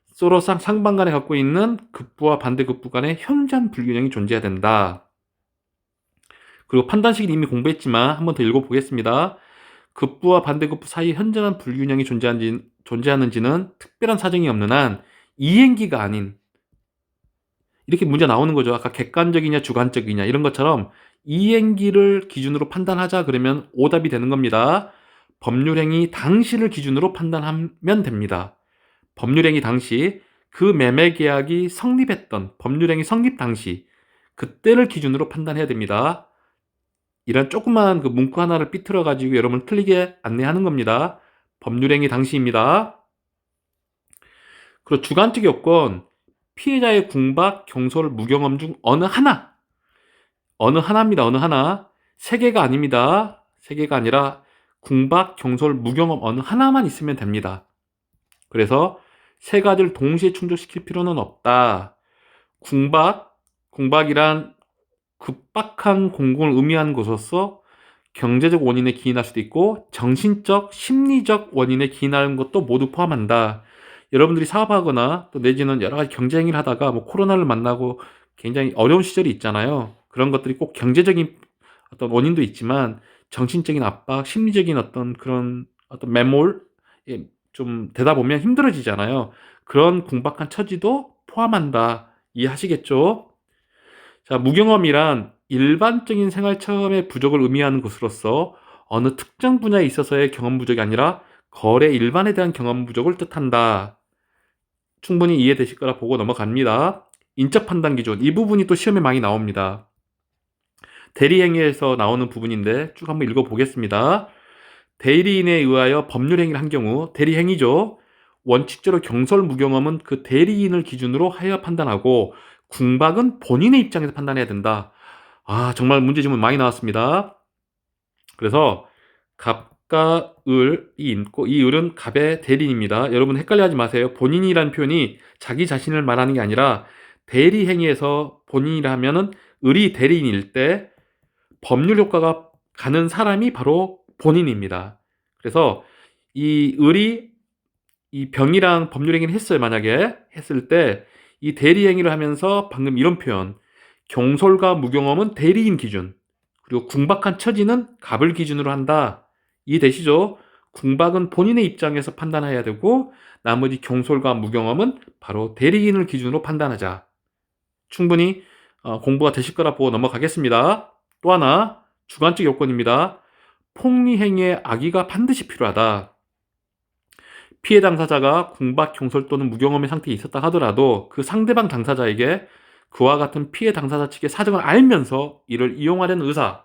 서로 상방 간에 갖고 있는 급부와 반대급부 간의 현저한 불균형이 존재해야 된다. 그리고 판단식을 이미 공부했지만 한 번 더 읽어보겠습니다. 급부와 반대급부 사이에 현저한 불균형이 존재하는지는 특별한 사정이 없는 한 이행기가 아닌, 이렇게 문제 나오는 거죠. 아까 객관적이냐 주관적이냐 이런 것처럼 이행기를 기준으로 판단하자 그러면 오답이 되는 겁니다. 법률행위 당시를 기준으로 판단하면 됩니다. 법률행위 당시, 그 매매계약이 성립했던 법률행위 성립 당시 그때를 기준으로 판단해야 됩니다. 이런 조그만 그 문구 하나를 삐뚤어 가지고 여러분을 틀리게 안내하는 겁니다. 법률행위 당시입니다. 그리고 주관적 요건, 피해자의 궁박, 경솔, 무경험 중 어느 하나, 어느 하나입니다. 어느 하나. 세 개가 아닙니다. 세 개가 아니라 궁박, 경솔, 무경험 어느 하나만 있으면 됩니다. 그래서 세 가지를 동시에 충족시킬 필요는 없다. 궁박이란 급박한 공공을 의미하는 것으로서 경제적 원인에 기인할 수도 있고 정신적, 심리적 원인에 기인하는 것도 모두 포함한다. 여러분들이 사업하거나 또 내지는 여러 가지 경제 행위를 하다가 뭐 코로나를 만나고 굉장히 어려운 시절이 있잖아요. 그런 것들이 꼭 경제적인 어떤 원인도 있지만 정신적인 압박, 심리적인 어떤 그런 어떤 매몰 좀 되다 보면 힘들어지잖아요. 그런 궁박한 처지도 포함한다. 이해하시겠죠? 자, 무경험이란 일반적인 생활 체험의 부족을 의미하는 것으로서 어느 특정 분야에 있어서의 경험 부족이 아니라 거래 일반에 대한 경험 부족을 뜻한다. 충분히 이해되실 거라 보고 넘어갑니다. 인적 판단 기준. 이 부분이 또 시험에 많이 나옵니다. 대리행위에서 나오는 부분인데 쭉 한번 읽어보겠습니다. 대리인에 의하여 법률 행위를 한 경우 대리행위죠. 원칙적으로 경솔 무경험은 그 대리인을 기준으로 하여 판단하고 궁박은 본인의 입장에서 판단해야 된다. 아, 정말 문제지문 많이 나왔습니다. 그래서 갑과 을이 있고 이 을은 갑의 대리인입니다. 여러분 헷갈려하지 마세요. 본인이라는 표현이 자기 자신을 말하는 게 아니라 대리 행위에서 본인이라 하면은 을이 대리인일 때 법률 효과가 가는 사람이 바로 본인입니다. 그래서 이 을이 이 병이랑 법률 행위를 했어요. 만약에 했을 때 이 대리 행위를 하면서 방금 이런 표현 경솔과 무경험은 대리인 기준 그리고 궁박한 처지는 갑을 기준으로 한다. 이해되시죠? 궁박은 본인의 입장에서 판단해야 되고 나머지 경솔과 무경험은 바로 대리인을 기준으로 판단하자. 충분히 공부가 되실 거라 보고 넘어가겠습니다. 또 하나 주관적 요건입니다. 폭리 행위에 악의가 반드시 필요하다. 피해 당사자가 궁박, 경솔 또는 무경험의 상태에 있었다 하더라도 그 상대방 당사자에게 그와 같은 피해 당사자 측의 사정을 알면서 이를 이용하려는 의사,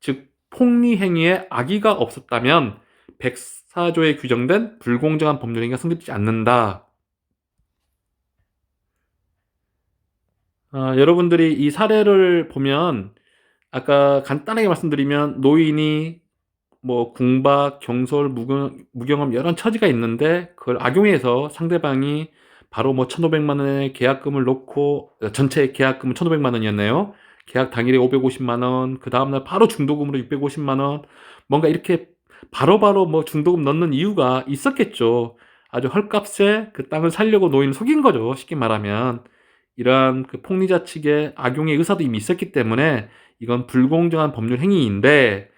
즉 폭리 행위에 악의가 없었다면 104조에 규정된 불공정한 법률 행위가 성립되지 않는다. 여러분들이 이 사례를 보면 아까 간단하게 말씀드리면 노인이 뭐 궁박, 경솔, 무경험 여러 처지가 있는데 그걸 악용해서 상대방이 바로 뭐 1,500만 원의 계약금을 놓고 전체 계약금은 1,500만 원이었네요. 계약 당일에 550만 원, 그 다음날 바로 중도금으로 650만 원, 뭔가 이렇게 바로바로 뭐 중도금 넣는 이유가 있었겠죠. 아주 헐값에 그 땅을 살려고 노인을 속인 거죠. 쉽게 말하면. 이러한 그 폭리자 측의 악용의 의사도 이미 있었기 때문에 이건 불공정한 법률 행위인데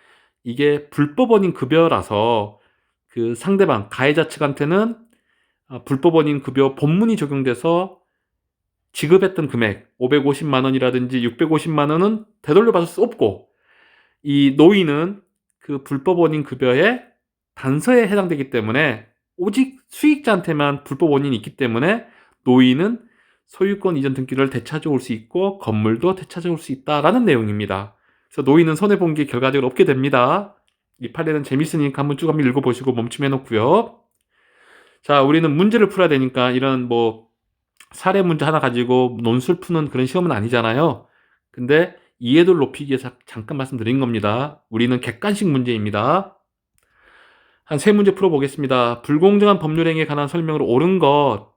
이게 불법 원인 급여라서 그 상대방 가해자 측한테는 불법 원인 급여 본문이 적용돼서 지급했던 금액 550만 원이라든지 650만 원은 되돌려 받을 수 없고 이 노인은 그 불법 원인 급여의 단서에 해당되기 때문에 오직 수익자한테만 불법 원인이 있기 때문에 노인은 소유권 이전 등기를 되찾아올 수 있고 건물도 되찾아올 수 있다라는 내용입니다. 그래서 노인은 손해본 게 결과적으로 없게 됩니다. 이 판례는 재밌으니까 한번 읽어보시고 멈춤해 놓고요. 자, 우리는 문제를 풀어야 되니까 이런 뭐 사례 문제 하나 가지고 논술 푸는 그런 시험은 아니잖아요. 근데 이해도를 높이기 위해서 잠깐 말씀드린 겁니다. 우리는 객관식 문제입니다. 한 세 문제 풀어보겠습니다. 불공정한 법률 행위에 관한 설명으로 옳은 것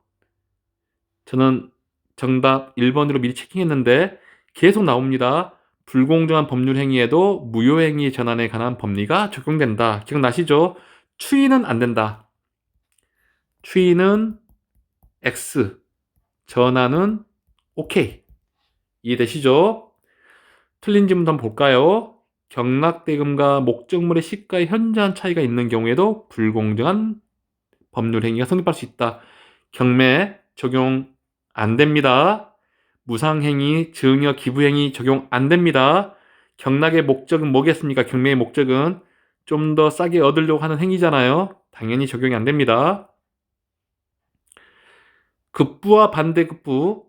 저는 정답 1번으로 미리 체킹했는데 계속 나옵니다. 불공정한 법률 행위에도 무효행위 전환에 관한 법리가 적용된다. 기억나시죠? 추인은 안 된다. 추인은 X, 전환은 OK. 이해되시죠? 틀린 질문 한번 볼까요? 경락대금과 목적물의 시가의 현저한 차이가 있는 경우에도 불공정한 법률 행위가 성립할 수 있다. 경매 적용 안 됩니다. 무상행위, 증여, 기부행위 적용 안 됩니다. 경락의 목적은 뭐겠습니까? 경매의 목적은 좀 더 싸게 얻으려고 하는 행위잖아요. 당연히 적용이 안 됩니다. 급부와 반대급부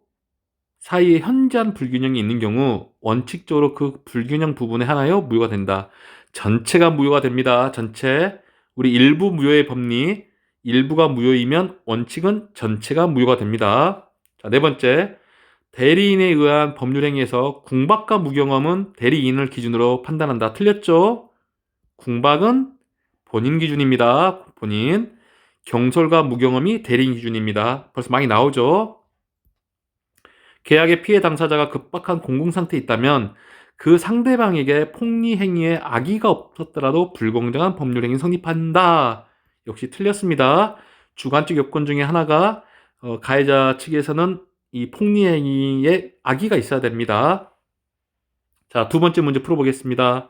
사이에 현저한 불균형이 있는 경우 원칙적으로 그 불균형 부분에 하나여 무효가 된다. 전체가 무효가 됩니다. 전체. 우리 일부 무효의 법리, 일부가 무효이면 원칙은 전체가 무효가 됩니다. 자, 네 번째. 대리인에 의한 법률행위에서 궁박과 무경험은 대리인을 기준으로 판단한다. 틀렸죠? 궁박은 본인 기준입니다. 본인. 경솔과 무경험이 대리인 기준입니다. 벌써 많이 나오죠? 계약의 피해 당사자가 급박한 공공상태에 있다면 그 상대방에게 폭리 행위에 악의가 없었더라도 불공정한 법률행위 성립한다. 역시 틀렸습니다. 주관적 요건 중에 하나가 가해자 측에서는 이 폭리 행위에 악의가 있어야 됩니다. 자, 두 번째 문제 풀어보겠습니다.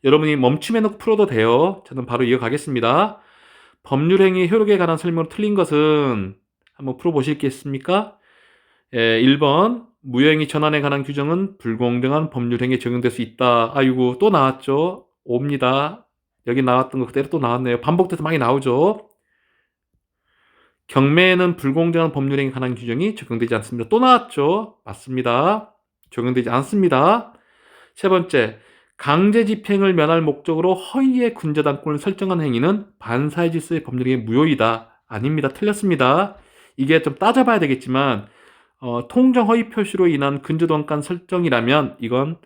여러분이 멈춤해놓고 풀어도 돼요. 저는 바로 이어가겠습니다. 법률행위 효력에 관한 설명으로 틀린 것은 한번 풀어보시겠습니까? 1번 무효행위 전환에 관한 규정은 불공정한 법률행위에 적용될 수 있다. 아이고 또 나왔죠. 옵니다. 여기 나왔던 거 그대로 또 나왔네요. 반복돼서 많이 나오죠. 경매에는 불공정한 법률행위에 관한 규정이 적용되지 않습니다. 또 나왔죠. 맞습니다. 적용되지 않습니다. 세 번째, 강제 집행을 면할 목적으로 허위의 근저당권을 설정한 행위는 반사회 질서의 법률행위 무효이다. 아닙니다. 틀렸습니다. 이게 좀 따져봐야 되겠지만 통정 허위 표시로 인한 근저당권 설정이라면 이건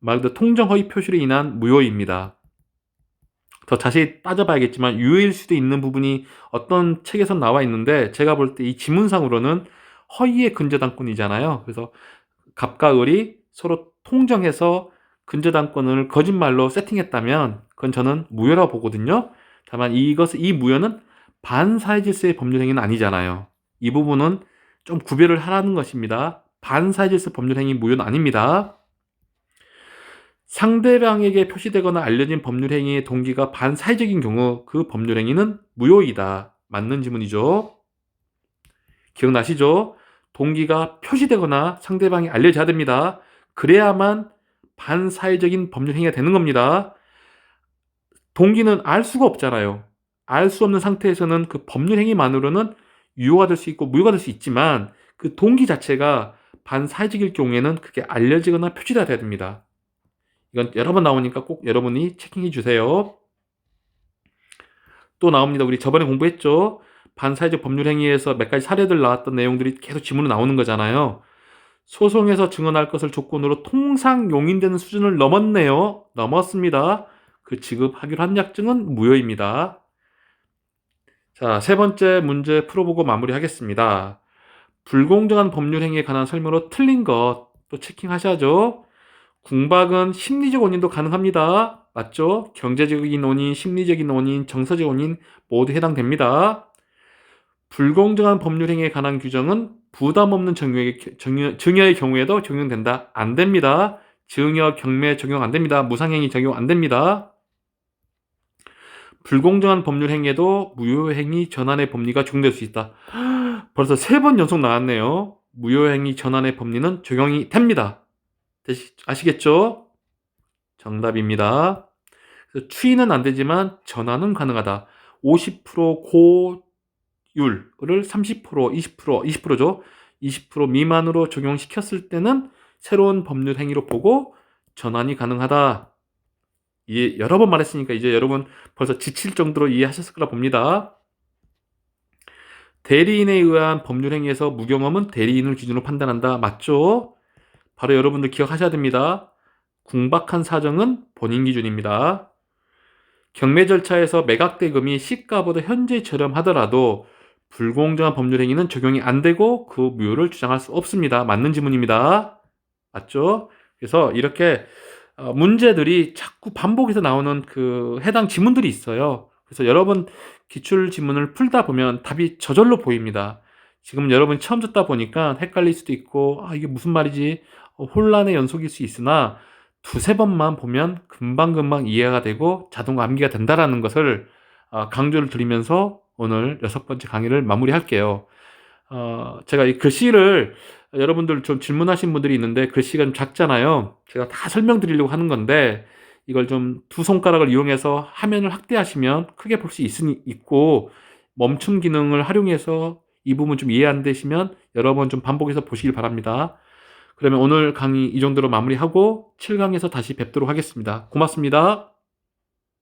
말 그대로 통정 허위 표시로 인한 무효입니다. 더 자세히 따져봐야겠지만 유효일 수도 있는 부분이 어떤 책에서 나와 있는데 제가 볼 때 이 지문상으로는 허위의 근저당권이잖아요. 그래서 갑과 을이 서로 통정해서 근저당권을 거짓말로 세팅했다면 그건 저는 무효라고 보거든요. 다만 이 무효는 반사회질서의 법률행위는 아니잖아요. 이 부분은 좀 구별을 하라는 것입니다. 반사회질서 법률행위 무효는 아닙니다. 상대방에게 표시되거나 알려진 법률행위의 동기가 반사회적인 경우 그 법률행위는 무효이다. 맞는 지문이죠. 기억나시죠? 동기가 표시되거나 상대방이 알려져야 됩니다. 그래야만 반사회적인 법률행위가 되는 겁니다. 동기는 알 수가 없잖아요. 알 수 없는 상태에서는 그 법률행위만으로는 유효가 될 수 있고 무효가 될 수 있지만 그 동기 자체가 반사회적일 경우에는 그게 알려지거나 표시가 돼야 됩니다. 이건 여러 번 나오니까 꼭 여러분이 체킹해 주세요. 또 나옵니다. 우리 저번에 공부했죠. 반사회적 법률행위에서 몇 가지 사례들 나왔던 내용들이 계속 지문으로 나오는 거잖아요. 소송에서 증언할 것을 조건으로 통상 용인되는 수준을 넘었네요. 넘었습니다. 그 지급하기로 한 약정은 무효입니다. 자, 세 번째 문제 풀어보고 마무리하겠습니다. 불공정한 법률행위에 관한 설명으로 틀린 것 또 체킹하셔야죠. 궁박은 심리적 원인도 가능합니다. 맞죠? 경제적인 원인, 심리적인 원인, 정서적 원인 모두 해당됩니다. 불공정한 법률행위에 관한 규정은 부담 없는 증여의 경우에도 적용된다. 안 됩니다. 증여, 경매 적용 안 됩니다. 무상행위 적용 안 됩니다. 불공정한 법률행위에도 무효행위 전환의 법리가 적용될 수 있다. 벌써 3번 연속 나왔네요. 무효행위 전환의 법리는 적용이 됩니다. 아시겠죠? 정답입니다. 추인은 안 되지만 전환은 가능하다. 50% 고율을 30%, 20%죠. 20% 미만으로 적용시켰을 때는 새로운 법률 행위로 보고 전환이 가능하다. 여러 번 말했으니까 이제 여러분 벌써 지칠 정도로 이해하셨을 거라 봅니다. 대리인에 의한 법률 행위에서 무경험은 대리인을 기준으로 판단한다. 맞죠? 바로 여러분들 기억하셔야 됩니다. 궁박한 사정은 본인 기준입니다. 경매 절차에서 매각대금이 시가보다 현재 저렴하더라도 불공정한 법률 행위는 적용이 안 되고 그 무효를 주장할 수 없습니다. 맞는 지문입니다. 맞죠? 그래서 이렇게 문제들이 자꾸 반복해서 나오는 그 해당 지문들이 있어요. 그래서 여러분 기출 지문을 풀다 보면 답이 저절로 보입니다. 지금 여러분 처음 듣다 보니까 헷갈릴 수도 있고 이게 무슨 말이지 혼란의 연속일 수 있으나 두세 번만 보면 금방금방 이해가 되고 자동 암기가 된다라는 것을 강조를 드리면서 오늘 6번째 강의를 마무리할게요. 제가 이 글씨를 여러분들 좀 질문하신 분들이 있는데 글씨가 좀 작잖아요. 제가 다 설명드리려고 하는 건데 이걸 좀 두 손가락을 이용해서 화면을 확대하시면 크게 볼 수 있고 멈춤 기능을 활용해서 이 부분 좀 이해 안 되시면 여러 번 좀 반복해서 보시길 바랍니다. 그러면 오늘 강의 이 정도로 마무리하고 7강에서 다시 뵙도록 하겠습니다. 고맙습니다.